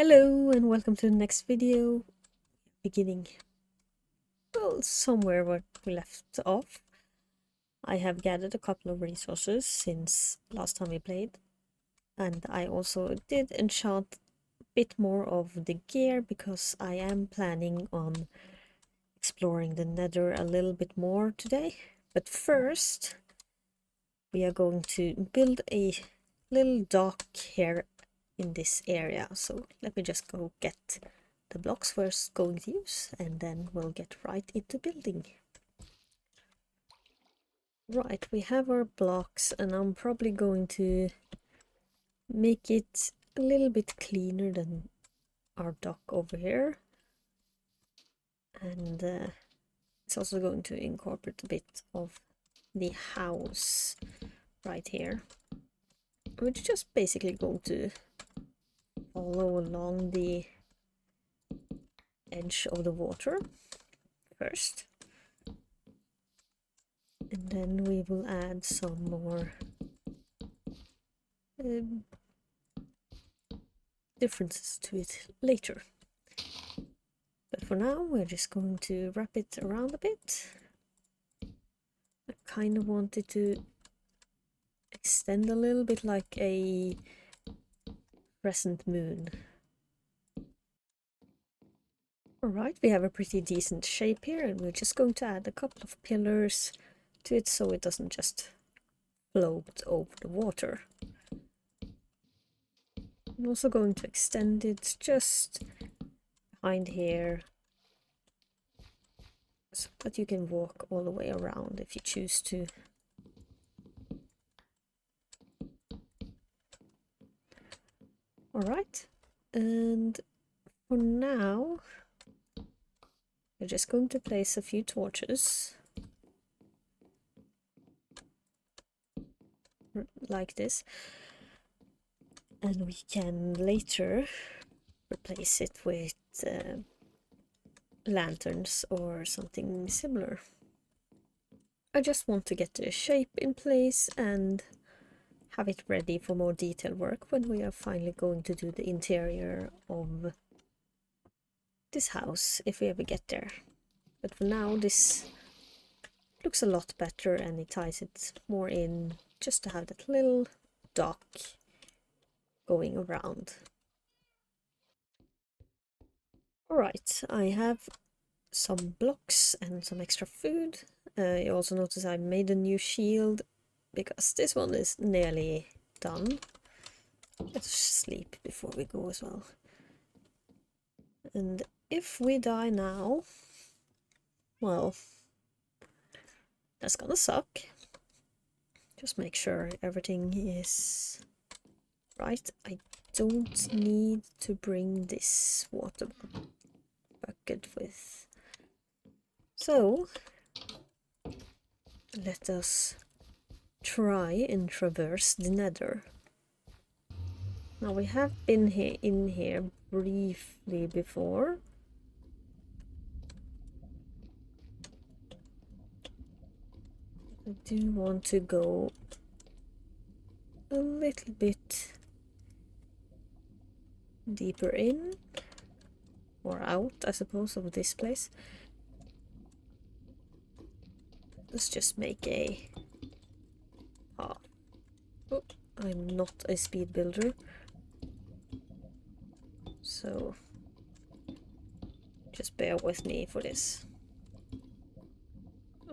Hello and welcome to the next video. Beginning, well, somewhere where we left off. I have gathered a couple of resources since last time we played, and I also did enchant a bit more of the gear because I am planning on exploring the Nether a little bit more today. But first, we are going to build a little dock here in this area. So let me just go get the blocks we're going to use, and then we'll get right into building. Right, we have our blocks, and I'm probably going to make it a little bit cleaner than our dock over here. And it's also going to incorporate a bit of the house right here, which is just basically going to follow along the edge of the water first. And then we will add some more differences to it later. But for now, we're just going to wrap it around a bit. I kind of wanted to extend a little bit like a crescent moon. Alright, we have a pretty decent shape here, and we're just going to add a couple of pillars to it so it doesn't just float over the water. I'm also going to extend it just behind here so that you can walk all the way around if you choose to. Alright, and for now we're just going to place a few torches like this, and we can later replace it with lanterns or something similar. I just want to get the shape in place and have it ready for more detailed work when we are finally going to do the interior of this house, if we ever get there. But for now, this looks a lot better, and it ties it more in just to have that little dock going around. Alright, I have some blocks and some extra food. You also notice I made a new shield because this one is nearly done. Let's sleep before we go as well. And if we die now, well, that's gonna suck. Just make sure everything is right. I don't need to bring this water bucket with. So let us try and traverse the Nether. Now we have been in here briefly before. I do want to go a little bit deeper in or out, I suppose, of this place. Let's just make a path. Oh, I'm not a speed builder, so just bear with me for this.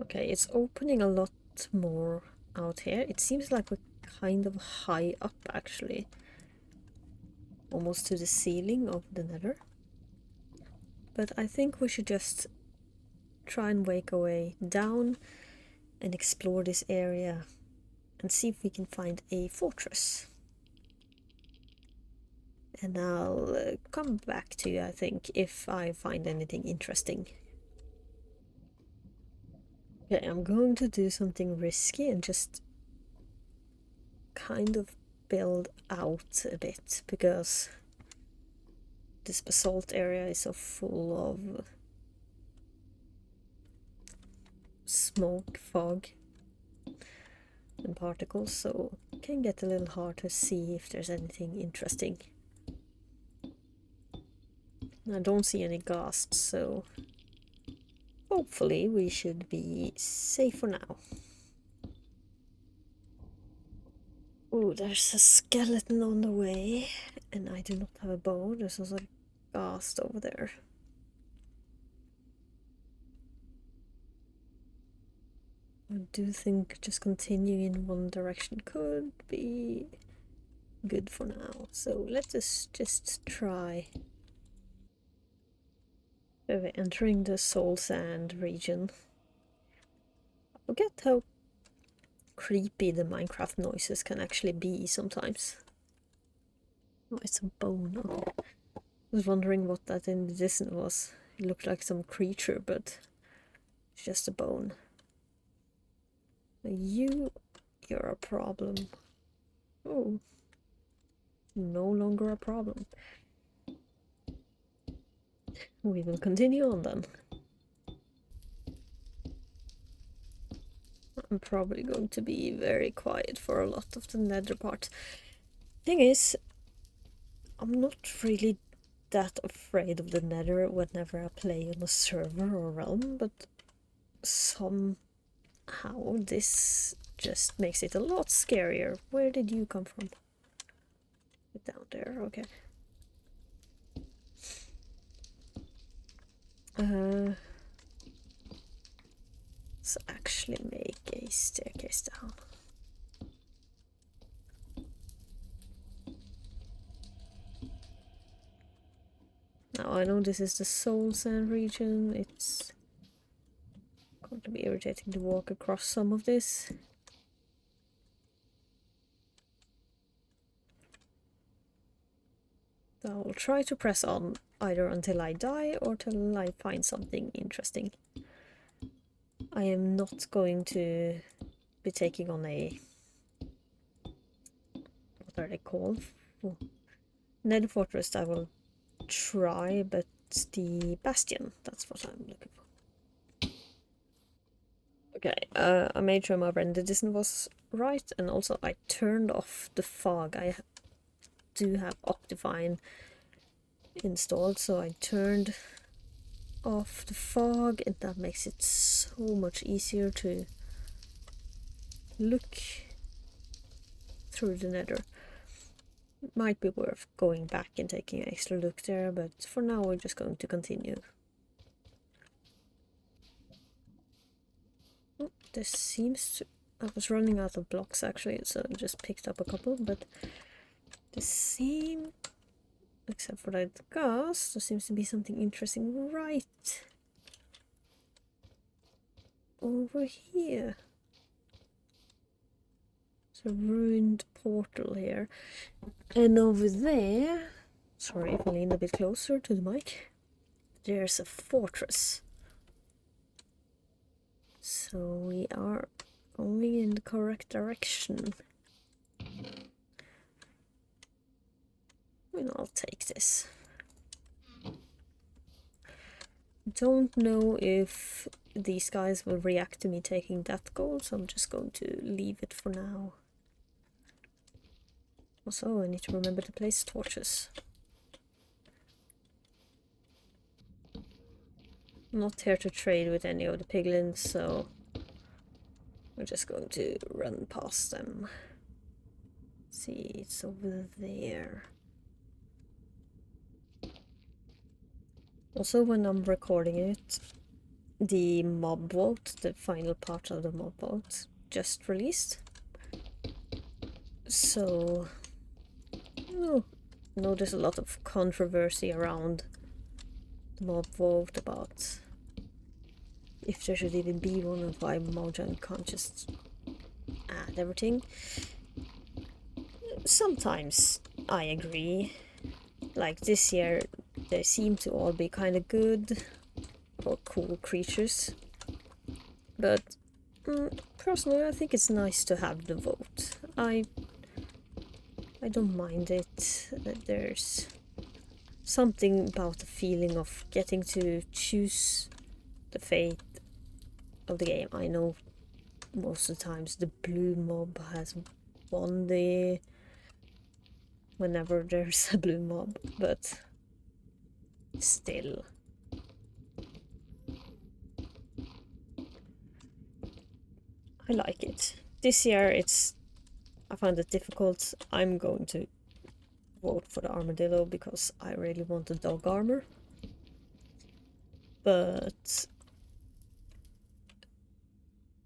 Okay, it's opening a lot more out here. It seems like we're kind of high up, actually, almost to the ceiling of the Nether. But I think we should just try and wake our way down and explore this area and see if we can find a fortress. And I'll come back to you, I think, if I find anything interesting. Okay, I'm going to do something risky and just kind of build out a bit, because this basalt area is so full of smoke, fog, and particles, so it can get a little hard to see if there's anything interesting. I don't see any ghasts, so hopefully we should be safe for now. Oh, there's a skeleton on the way, and I do not have a bow. There's also a ghast over there. I do think just continuing in one direction could be good for now. So let us just try. We're entering the soul sand region. I forget how creepy the Minecraft noises can actually be sometimes. Oh, it's a bone. Oh. I was wondering what that in the distance was. It looked like some creature, but it's just a bone. You're a problem. Oh, no longer a problem. We will continue on then. I'm probably going to be very quiet for a lot of the nether part. Thing is, I'm not really that afraid of the nether whenever I play on a server or realm, but somehow this just makes it a lot scarier. Where did you come from? Down there, okay. Let's actually make a staircase down. Now I know this is the soul sand region. It's going to be irritating to walk across some of this. I'll try to press on either until I die or till I find something interesting. I am not going to be taking on a... what are they called? Oh. Nether Fortress I will try, but the Bastion, that's what I'm looking for. Okay, I made sure my render distance was right, and also I turned off the fog. I do have Optifine installed, so I turned off the fog, and that makes it so much easier to look through the nether. It might be worth going back and taking an extra look there, but for now we're just going to continue. Oh, this seems to... I was running out of blocks actually, so I just picked up a couple, but this seems... except for that gas, there seems to be something interesting right over here. It's a ruined portal here. And over there, sorry if I lean a bit closer to the mic, there's a fortress. So we are going in the correct direction. And I'll take this. Don't know if these guys will react to me taking that gold, so I'm just going to leave it for now. Also, I need to remember to place torches. I'm not here to trade with any of the piglins, so we're just going to run past them. See, it's over there. Also, when I'm recording it, the mob vault, the final part of the mob vault, just released. So, I know there's a lot of controversy around the mob vault about if there should even be one and why Mojang can't just add everything. Sometimes I agree. Like this year, they seem to all be kind of good or cool creatures. But personally, I think it's nice to have the vote. I don't mind it. There's something about the feeling of getting to choose the fate of the game. I know most of the times the blue mob has won whenever there's a blue mob, but Still. I like it. This year I find it difficult. I'm going to vote for the armadillo because I really want the dog armor. But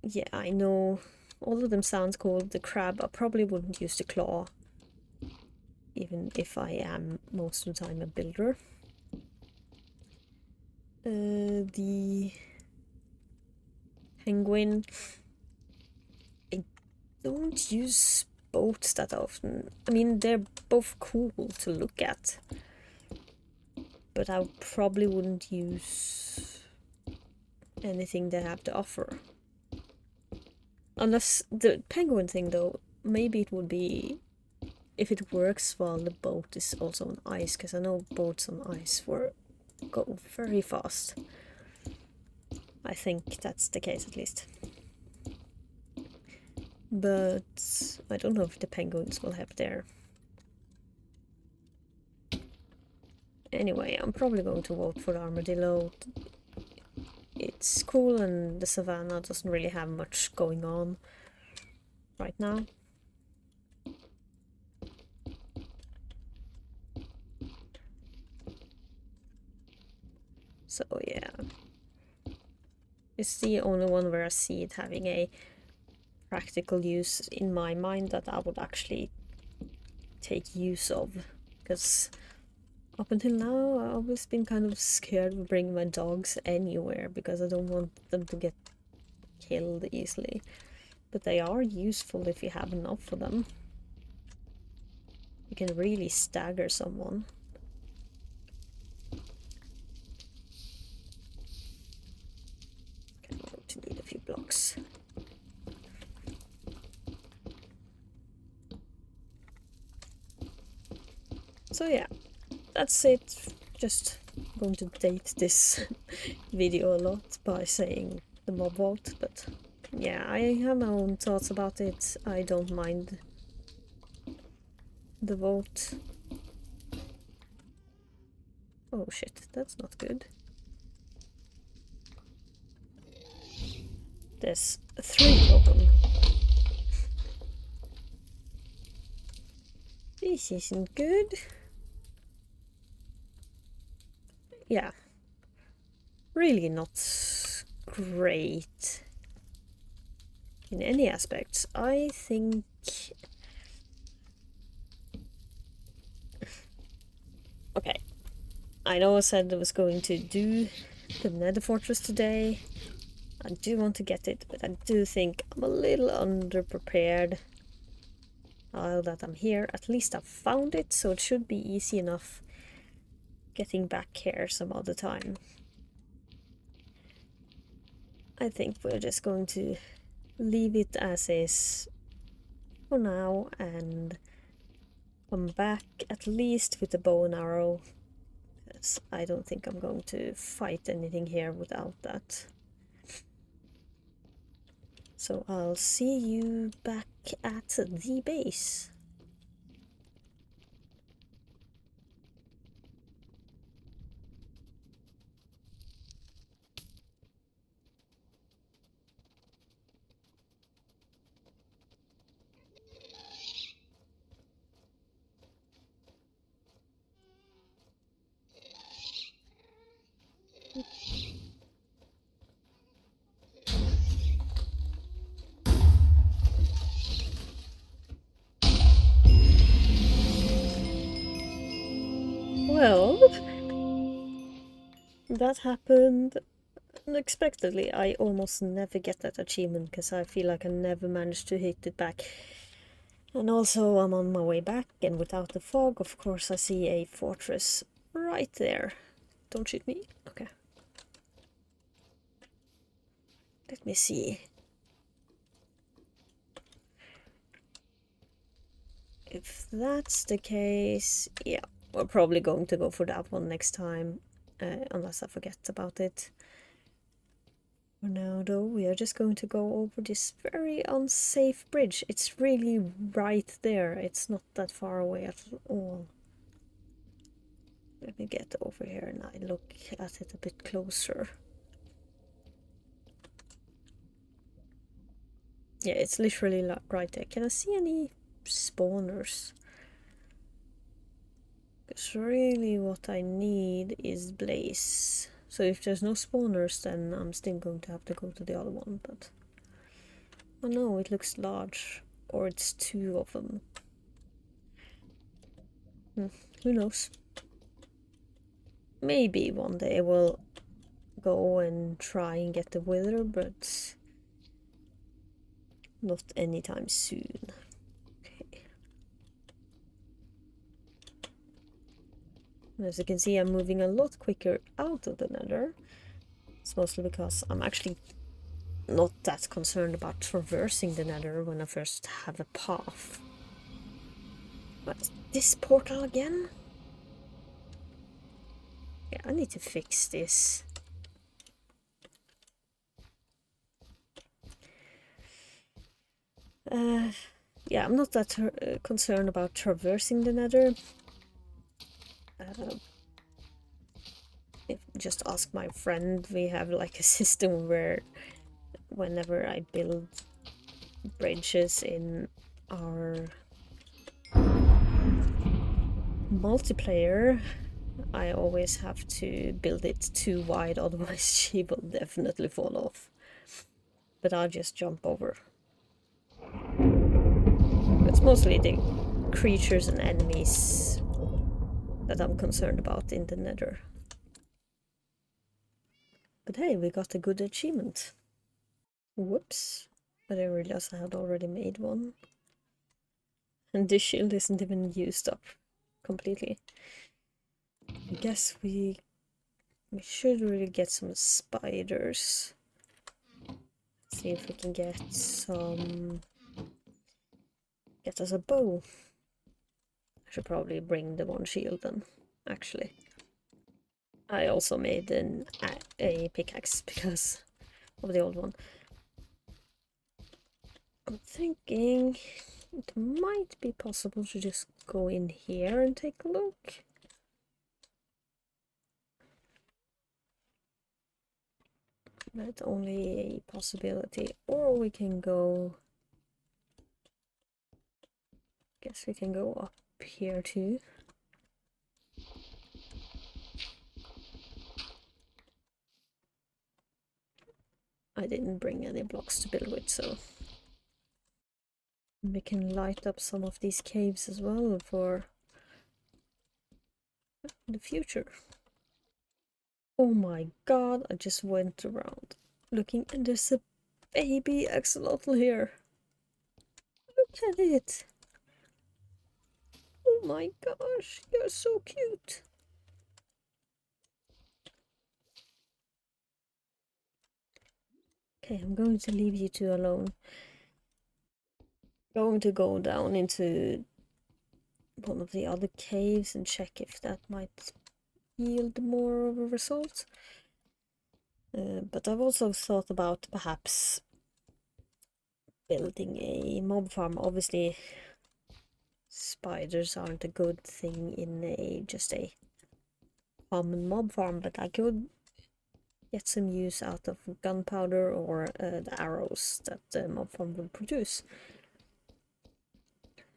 yeah, I know all of them sounds cool. The crab, I probably wouldn't use the claw, even if I am most of the time a builder. The penguin, I don't use boats that often. I mean, they're both cool to look at, but I probably wouldn't use anything they have to offer. Unless the penguin thing, though, maybe it would be if it works while the boat is also on ice, because I know boats on ice go very fast. I think that's the case, at least. But I don't know if the penguins will have there. Anyway, I'm probably going to vote for the armadillo. It's cool, and the savannah doesn't really have much going on right now. So yeah, it's the only one where I see it having a practical use in my mind that I would actually take use of, because up until now I've always been kind of scared of bringing my dogs anywhere because I don't want them to get killed easily, but they are useful if you have enough of them. You can really stagger someone. Okay, I'm going to need a few blocks. So yeah, that's it. Just going to date this video a lot by saying the mob vault, but yeah, I have my own thoughts about it. I don't mind the vote. Oh shit, that's not good. There's 3 of them. This isn't good. Yeah, really not great in any aspects. I think okay, I know I said I was going to do the Nether Fortress today. I do want to get it, but I do think I'm a little underprepared. Now that I'm here, at least I've found it, so it should be easy enough getting back here some other time. I think we're just going to leave it as is for now and come back at least with the bow and arrow, because I don't think I'm going to fight anything here without that. So I'll see you back at the base. Well, that happened unexpectedly. I almost never get that achievement because I feel like I never managed to hit it back. And also I'm on my way back, and without the fog, of course, I see a fortress right there. Don't shoot me. Okay. Let me see. If that's the case, yeah, we're probably going to go for that one next time, unless I forget about it. For now, though, we are just going to go over this very unsafe bridge. It's really right there. It's not that far away at all. Let me get over here and I look at it a bit closer. Yeah, it's literally right there. Can I see any spawners? Because really what I need is blaze. So if there's no spawners, then I'm still going to have to go to the other one, but... Oh no, it looks large. Or it's two of them. Who knows? Maybe one day we'll go and try and get the wither, but not anytime soon. Okay. And as you can see, I'm moving a lot quicker out of the nether. It's mostly because I'm actually not that concerned about traversing the nether when I first have a path. But this portal again? Yeah, I need to fix this. Yeah, I'm not that concerned about traversing the nether. Just ask my friend. We have like a system where whenever I build bridges in our multiplayer, I always have to build it too wide, otherwise she will definitely fall off. But I'll just jump over. It's mostly the creatures and enemies that I'm concerned about in the nether. But hey, we got a good achievement. Whoops. I didn't realize I had already made one. And this shield isn't even used up completely. I guess we should really get some spiders. See if we can get some... Get us a bow. I should probably bring the one shield then, actually. I also made a pickaxe because of the old one. I'm thinking it might be possible to just go in here and take a look. That's only a possibility. Or we can go... Guess we can go up here too. I didn't bring any blocks to build with, so... We can light up some of these caves as well for the future. Oh my god, I just went around looking and there's a baby axolotl here. Look at it. Oh my gosh, you're so cute. Okay, I'm going to leave you two alone. Going to go down into one of the other caves and check if that might yield more of a result. But I've also thought about perhaps building a mob farm. Obviously, spiders aren't a good thing in just a common mob farm, but I could get some use out of gunpowder or the arrows that the mob farm would produce.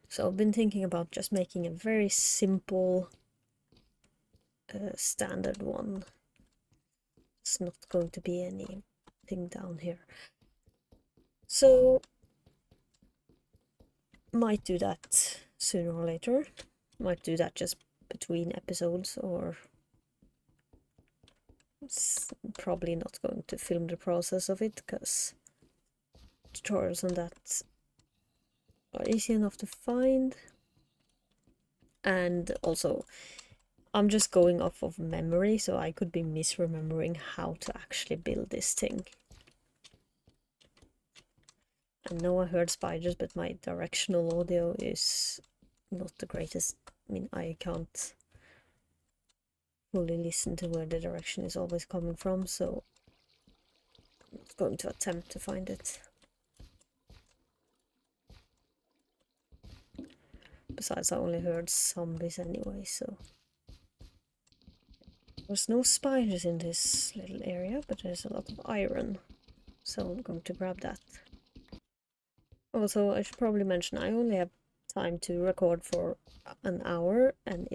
So I've been thinking about just making a very simple standard one. It's not going to be anything down here. So might do that sooner or later. Might do that just between episodes, or it's probably not going to film the process of it because tutorials on that are easy enough to find. And also, I'm just going off of memory, so I could be misremembering how to actually build this thing. I know I heard spiders, but my directional audio is not the greatest. I mean, I can't fully listen to where the direction is always coming from, so I'm not going to attempt to find it. Besides, I only heard zombies anyway, so... There's no spiders in this little area, but there's a lot of iron, so I'm going to grab that. Also, I should probably mention I only have time to record for an hour, and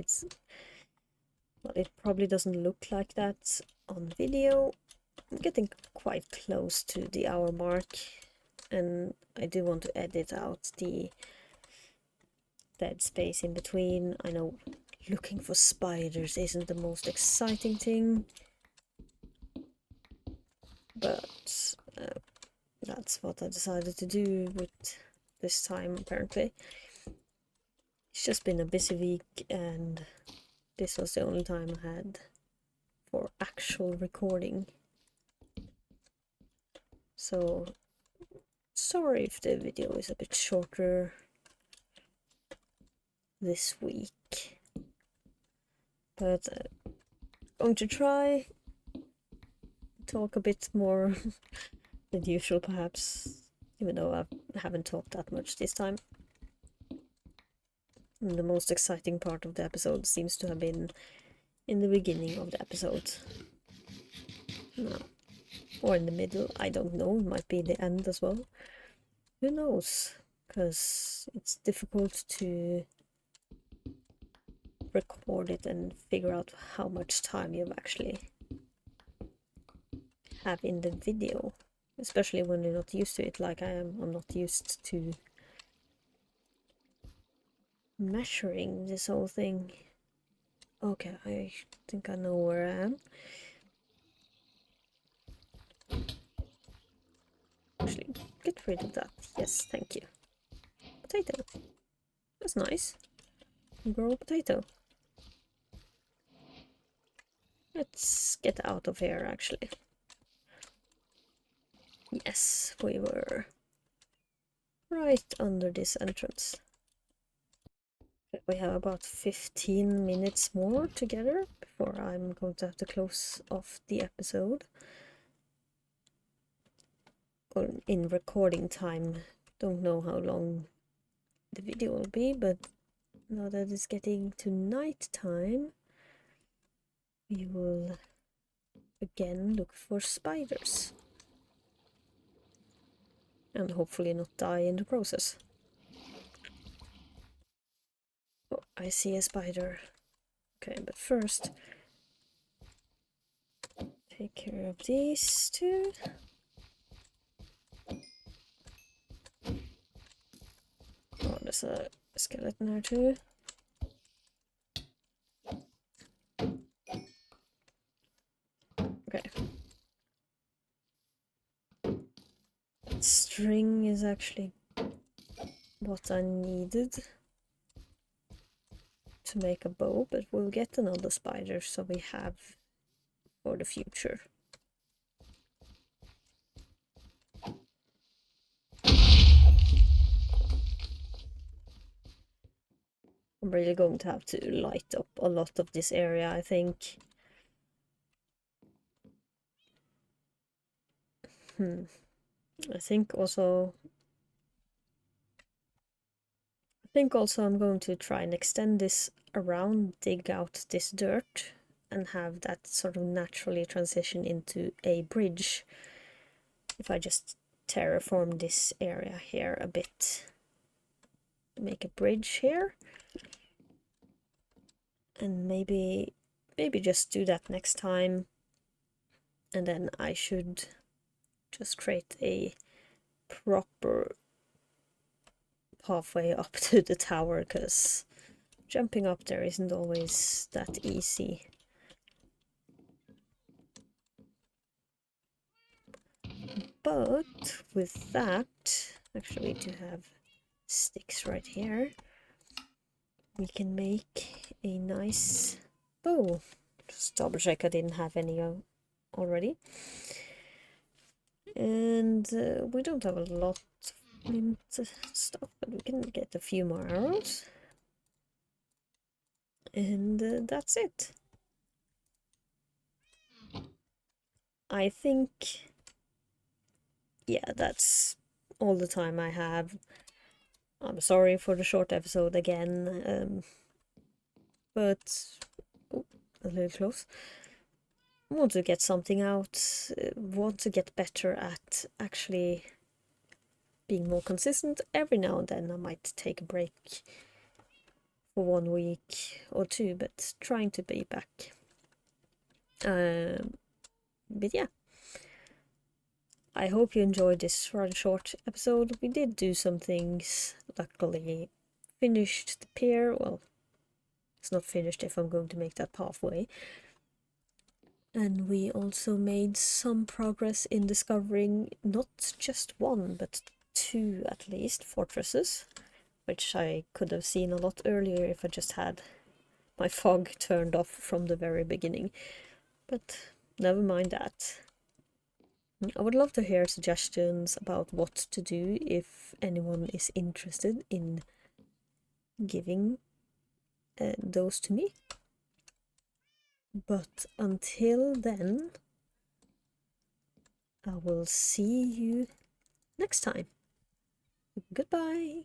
well, it probably doesn't look like that on video. I'm getting quite close to the hour mark, and I do want to edit out the dead space in between. I know looking for spiders isn't the most exciting thing, but that's what I decided to do with this time, apparently. It's just been a busy week, and this was the only time I had for actual recording. So, sorry if the video is a bit shorter this week. But going to try talk a bit more than usual, perhaps, even though I haven't talked that much this time. And the most exciting part of the episode seems to have been in the beginning of the episode. No. Or in the middle, I don't know, it might be the end as well. Who knows? Because it's difficult to record it and figure out how much time you actually have in the video, especially when you're not used to it like I am. I'm not used to measuring this whole thing. Okay, I think I know where I am. Actually, get rid of that. Yes, thank you. Potato. That's nice. Grow a potato. Let's get out of here, actually. Yes, we were right under this entrance. We have about 15 minutes more together before I'm going to have to close off the episode. Or in recording time, don't know how long the video will be, but now that it's getting to night time, we will again look for spiders. And hopefully not die in the process. Oh, I see a spider. Okay, but first, take care of these two. Oh, there's a skeleton there too. Okay. String is actually what I needed to make a bow, but we'll get another spider so we have for the future. I'm really going to have to light up a lot of this area, I think. I think also I'm going to try and extend this around, dig out this dirt, and have that sort of naturally transition into a bridge. If I just terraform this area here a bit, make a bridge here, and maybe just do that next time, and then I should just create a proper pathway up to the tower, because jumping up there isn't always that easy. But with that, actually we do have sticks right here. We can make a nice bow. Just double check I didn't have any already. And we don't have a lot of flint stuff, but we can get a few more arrows. And that's it. I think, yeah, that's all the time I have. I'm sorry for the short episode again, but oh, a little close. want to get something out, want to get better at actually being more consistent. Every now and then I might take a break for 1 week or two, but trying to be back. But yeah, I hope you enjoyed this rather short episode. We did do some things, luckily finished the pier. Well, it's not finished if I'm going to make that pathway. And we also made some progress in discovering not just one, but two at least fortresses, which I could have seen a lot earlier if I just had my fog turned off from the very beginning. But never mind that. I would love to hear suggestions about what to do if anyone is interested in giving those to me. But until then, I will see you next time. Goodbye.